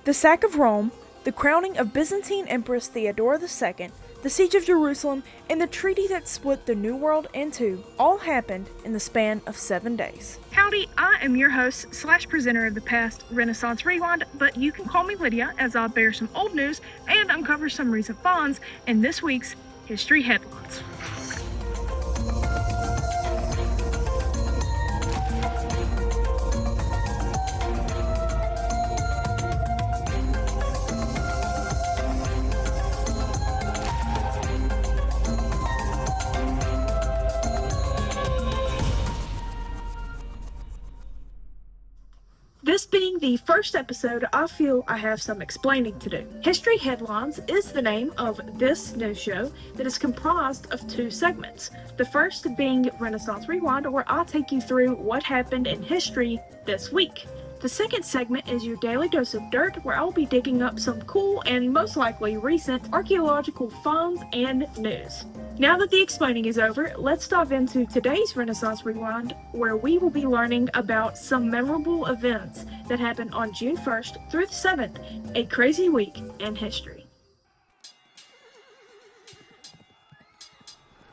The sack of Rome, the crowning of Byzantine Empress Theodora II, the siege of Jerusalem, and the treaty that split the New World in two all happened in the span of 7 days. Howdy, I am your host / presenter of the past Renaissance Rewind, but you can call me Lydia as I'll bear some old news and uncover some recent finds in this week's History Headlines. This being the first episode, I feel I have some explaining to do. History Headlines is the name of this news show that is comprised of 2 segments. The first being Renaissance Rewind, where I'll take you through what happened in history this week. The second segment is your daily dose of dirt, where I'll be digging up some cool and most likely recent archaeological finds and news. Now that the explaining is over, let's dive into today's Renaissance Rewind, where we will be learning about some memorable events that happened on June 1st through the 7th, a crazy week in history.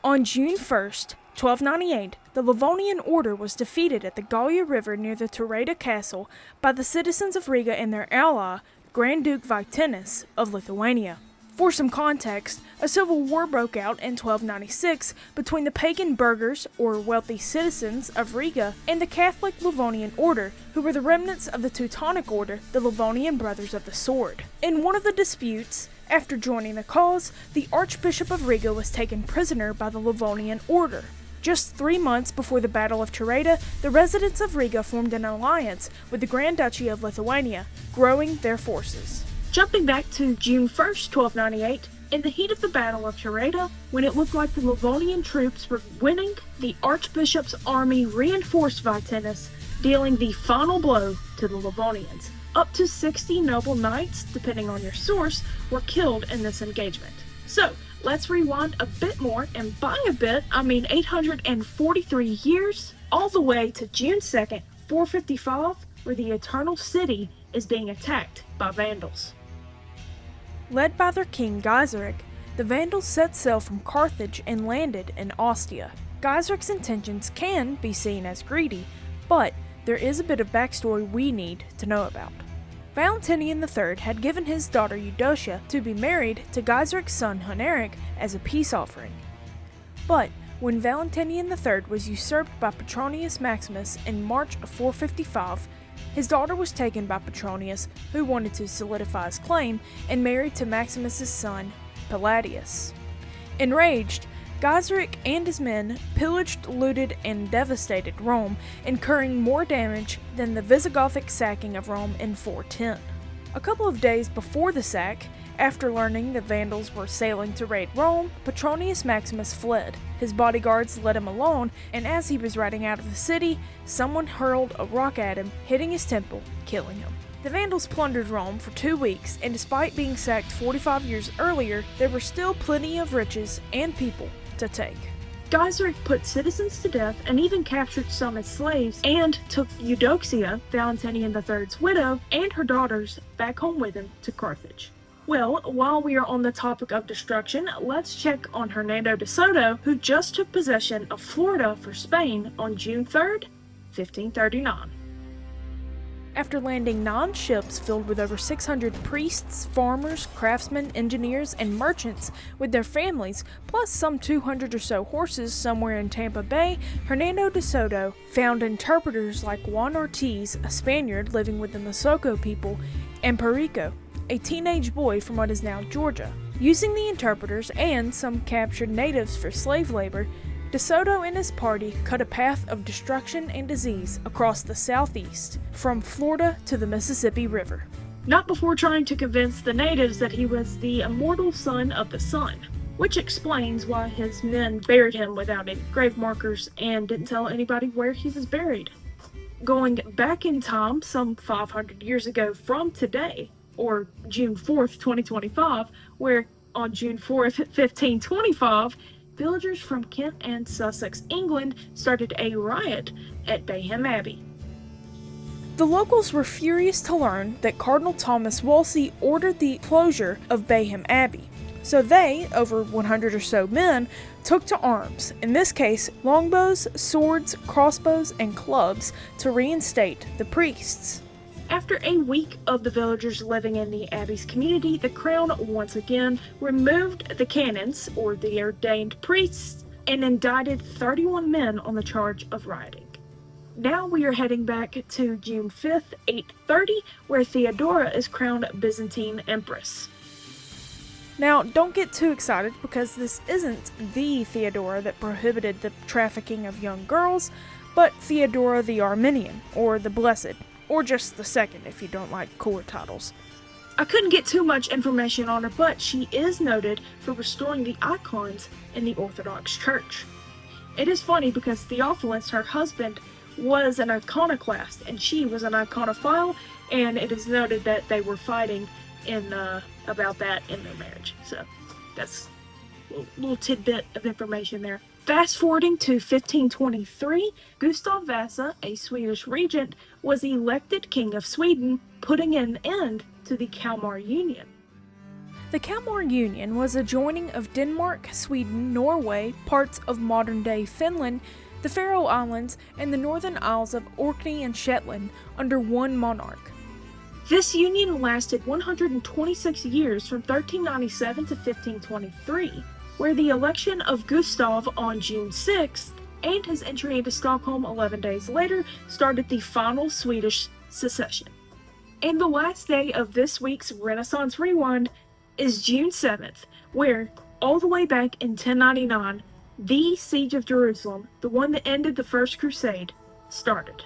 On June 1st, 1298, the Livonian Order was defeated at the Gallia River near the 𝐸𝐸𝐸 Castle by the citizens of Riga and their ally, Grand Duke Vytenis of Lithuania. For some context, a civil war broke out in 1296 between the pagan burghers, or wealthy citizens, of Riga and the Catholic Livonian Order, who were the remnants of the Teutonic Order, the Livonian Brothers of the Sword. In one of the disputes, after joining the cause, the Archbishop of Riga was taken prisoner by the Livonian Order. Just 3 months before the Battle of 𝐸𝐸𝐸, the residents of Riga formed an alliance with the Grand Duchy of Lithuania, growing their forces. Jumping back to June 1st, 1298, in the heat of the Battle of 𝐸𝐸𝐸, when it looked like the Livonian troops were winning, the Archbishop's army reinforced Vytenis, dealing the final blow to the Livonians. Up to 60 noble knights, depending on your source, were killed in this engagement. So, let's rewind a bit more, and by a bit, I mean 843 years, all the way to June 2nd, 455, where the Eternal City is being attacked by Vandals. Led by their king Gaiseric, the Vandals set sail from Carthage and landed in Ostia. Gaiseric's intentions can be seen as greedy, but there is a bit of backstory we need to know about. Valentinian III had given his daughter Eudocia to be married to Gaiseric's son Huneric as a peace offering. But when Valentinian III was usurped by Petronius Maximus in March of 455, his daughter was taken by Petronius, who wanted to solidify his claim, and married to Maximus's son, Palladius. Enraged, Gaiseric and his men pillaged, looted, and devastated Rome, incurring more damage than the Visigothic sacking of Rome in 410. A couple of days before the sack, after learning the Vandals were sailing to raid Rome, Petronius Maximus fled. His bodyguards let him alone, and as he was riding out of the city, someone hurled a rock at him, hitting his temple, killing him. The Vandals plundered Rome for 2 weeks, and despite being sacked 45 years earlier, there were still plenty of riches and people to take. Gaiseric put citizens to death and even captured some as slaves, and took Eudoxia, Valentinian III's widow, and her daughters back home with him to Carthage. Well, while we are on the topic of destruction, let's check on Hernando de Soto, who just took possession of Florida for Spain on June 3rd, 1539. After landing 9 ships filled with over 600 priests, farmers, craftsmen, engineers, and merchants with their families, plus some 200 or so horses somewhere in Tampa Bay, Hernando de Soto found interpreters like Juan Ortiz, a Spaniard living with the Mosoco people, and Perico, a teenage boy from what is now Georgia. Using the interpreters and some captured natives for slave labor, De Soto and his party cut a path of destruction and disease across the southeast, from Florida to the Mississippi River. Not before trying to convince the natives that he was the immortal son of the sun, which explains why his men buried him without any grave markers and didn't tell anybody where he was buried. Going back in time some 500 years ago from today, or June 4th, 2025, where on June 4th, 1525, villagers from Kent and Sussex, England, started a riot at Bayham Abbey. The locals were furious to learn that Cardinal Thomas Wolsey ordered the closure of Bayham Abbey. So they, over 100 or so men, took to arms, in this case longbows, swords, crossbows, and clubs, to reinstate the priests. After a week of the villagers living in the abbey's community, the crown once again removed the canons, or the ordained priests, and indicted 31 men on the charge of rioting. Now we are heading back to June 5th, 830, where Theodora is crowned Byzantine empress. Now, don't get too excited, because this isn't the Theodora that prohibited the trafficking of young girls, but Theodora the Armenian, or the Blessed, or just the second if you don't like cooler titles. I couldn't get too much information on her, but she is noted for restoring the icons in the Orthodox Church. It is funny because Theophilus, her husband, was an iconoclast and she was an iconophile, and it is noted that they were fighting about that in their marriage. So that's a little tidbit of information there. Fast forwarding to 1523, Gustav Vasa, a Swedish regent, was elected King of Sweden, putting an end to the Kalmar Union. The Kalmar Union was a joining of Denmark, Sweden, Norway, parts of modern-day Finland, the Faroe Islands, and the northern isles of Orkney and Shetland under one monarch. This union lasted 126 years from 1397 to 1523, where the election of Gustav on June 6th and his entry into Stockholm 11 days later started the final Swedish secession. And the last day of this week's Renaissance Rewind is June 7th, where, all the way back in 1099, the Siege of Jerusalem, the one that ended the First Crusade, started.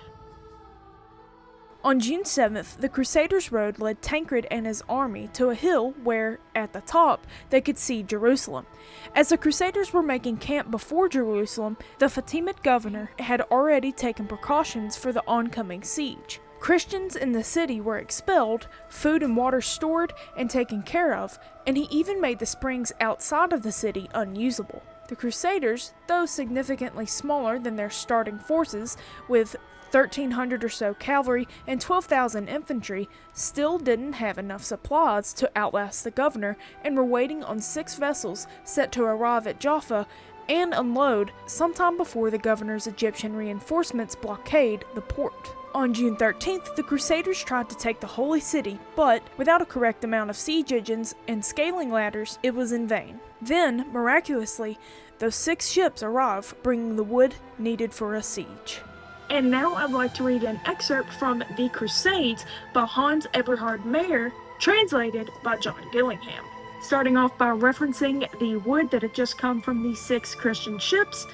On June 7th, the Crusaders' road led Tancred and his army to a hill where, at the top, they could see Jerusalem. As the Crusaders were making camp before Jerusalem, the Fatimid governor had already taken precautions for the oncoming siege. Christians in the city were expelled, food and water stored and taken care of, and he even made the springs outside of the city unusable. The Crusaders, though significantly smaller than their starting forces, with 1,300 or so cavalry and 12,000 infantry, still didn't have enough supplies to outlast the governor and were waiting on 6 vessels set to arrive at Jaffa and unload sometime before the governor's Egyptian reinforcements blockade the port. On June 13th, the Crusaders tried to take the Holy City, but without a correct amount of siege engines and scaling ladders, it was in vain. Then, miraculously, those 6 ships arrive, bringing the wood needed for a siege. And now I'd like to read an excerpt from The Crusades by Hans Eberhard Meyer, translated by John Gillingham. Starting off by referencing the wood that had just come from the 6 Christian ships.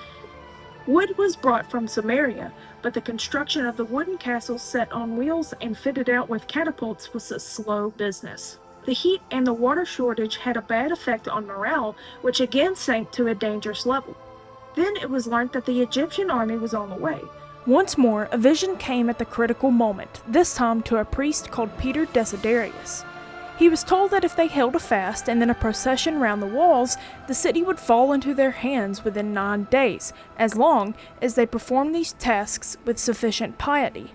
Wood was brought from Samaria, but the construction of the wooden castles set on wheels and fitted out with catapults was a slow business. The heat and the water shortage had a bad effect on morale, which again sank to a dangerous level. Then it was learned that the Egyptian army was on the way. Once more, a vision came at the critical moment, this time to a priest called Peter Desiderius. He was told that if they held a fast and then a procession round the walls, the city would fall into their hands within 9 days, as long as they performed these tasks with sufficient piety.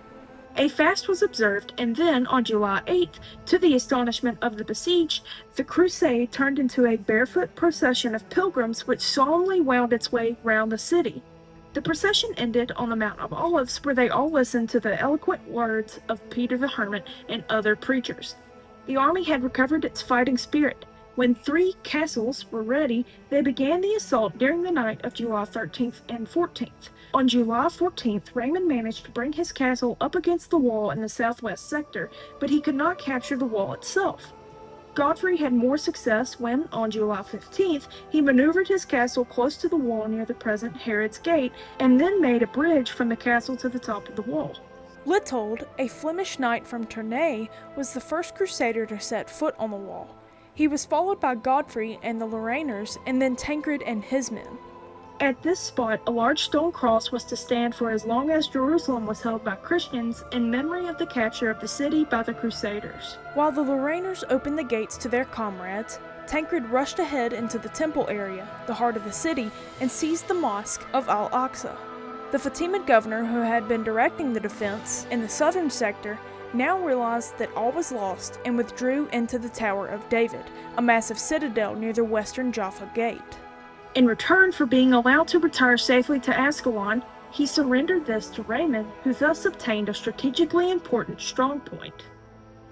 A fast was observed, and then, on July 8th, to the astonishment of the besieged, the crusade turned into a barefoot procession of pilgrims which solemnly wound its way round the city. The procession ended on the Mount of Olives, where they all listened to the eloquent words of Peter the Hermit and other preachers. The army had recovered its fighting spirit. When 3 castles were ready, they began the assault during the night of July 13th and 14th. On July 14th, Raymond managed to bring his castle up against the wall in the southwest sector, but he could not capture the wall itself. Godfrey had more success when, on July 15th, he maneuvered his castle close to the wall near the present Herod's Gate, and then made a bridge from the castle to the top of the wall. Litold, a Flemish knight from Tournai, was the first crusader to set foot on the wall. He was followed by Godfrey and the Lorrainers, and then Tancred and his men. At this spot, a large stone cross was to stand for as long as Jerusalem was held by Christians in memory of the capture of the city by the Crusaders. While the Lorrainers opened the gates to their comrades, Tancred rushed ahead into the temple area, the heart of the city, and seized the mosque of Al-Aqsa. The Fatimid governor who had been directing the defense in the southern sector now realized that all was lost and withdrew into the Tower of David, a massive citadel near the western Jaffa Gate. In return for being allowed to retire safely to Ascalon, he surrendered this to Raymond, who thus obtained a strategically important strongpoint.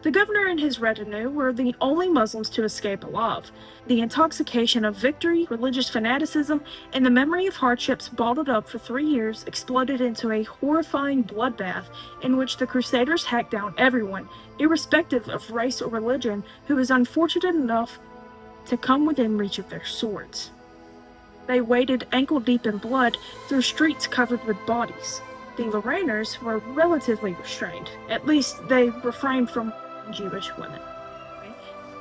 The governor and his retinue were the only Muslims to escape alive. The intoxication of victory, religious fanaticism, and the memory of hardships bottled up for 3 years exploded into a horrifying bloodbath in which the Crusaders hacked down everyone, irrespective of race or religion, who was unfortunate enough to come within reach of their swords. They waded ankle-deep in blood through streets covered with bodies. The Lorrainers were relatively restrained. At least they refrained from Jewish women.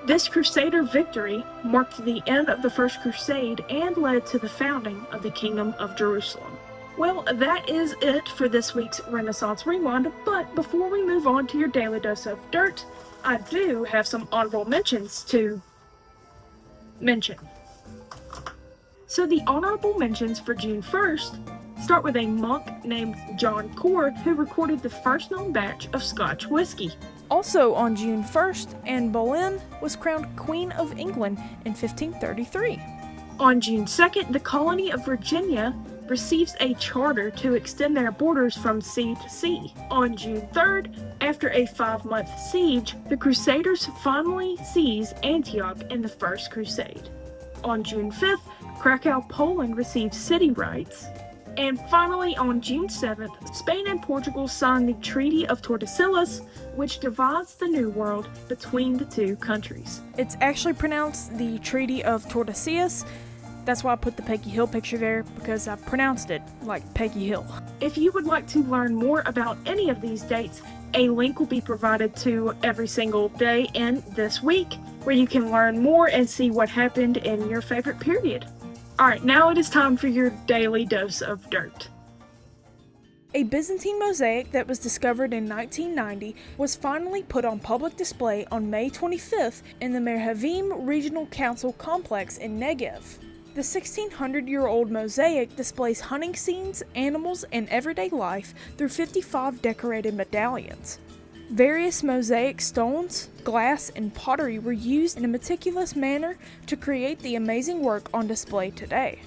This Crusader victory marked the end of the First Crusade and led to the founding of the Kingdom of Jerusalem. Well, that is it for this week's Renaissance Rewind, but before we move on to your daily dose of dirt, I do have some honorable mentions to mention. So the honorable mentions for June 1st start with a monk named John Cord, who recorded the first known batch of Scotch whiskey. Also on June 1st, Anne Boleyn was crowned Queen of England in 1533. On June 2nd, the colony of Virginia receives a charter to extend their borders from sea to sea. On June 3rd, after a 5-month siege, the Crusaders finally seize Antioch in the First Crusade. On June 5th, Krakow, Poland received city rights. And finally, on June 7th, Spain and Portugal signed the Treaty of Tordesillas, which divides the New World between the two countries. It's actually pronounced the Treaty of Tordesillas. That's why I put the Peggy Hill picture there, because I pronounced it like Peggy Hill. If you would like to learn more about any of these dates, a link will be provided to every single day in this week, where you can learn more and see what happened in your favorite period. Alright, now it is time for your daily dose of dirt. A Byzantine mosaic that was discovered in 1990 was finally put on public display on May 25th in the 𝐉𝐻𝐵 Regional Council complex in Negev. The 1600-year-old mosaic displays hunting scenes, animals, and everyday life through 55 decorated medallions. Various mosaic stones, glass, and pottery were used in a meticulous manner to create the amazing work on display today.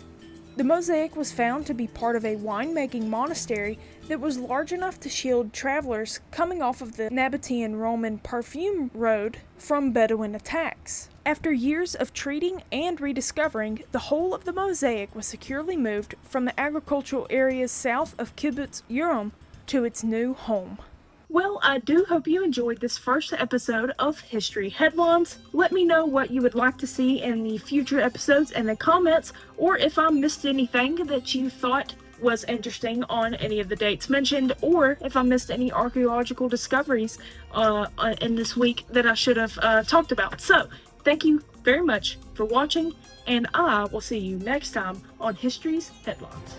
The mosaic was found to be part of a wine-making monastery that was large enough to shield travelers coming off of the Nabatean Roman perfume road from Bedouin attacks. After years of treating and rediscovering, the whole of the mosaic was securely moved from the agricultural areas south of Kibbutz Urim to its new home. Well, I do hope you enjoyed this first episode of History Headlines. Let me know what you would like to see in the future episodes in the comments, or if I missed anything that you thought was interesting on any of the dates mentioned, or if I missed any archaeological discoveries in this week that I should have talked about. So, thank you very much for watching, and I will see you next time on History's Headlines.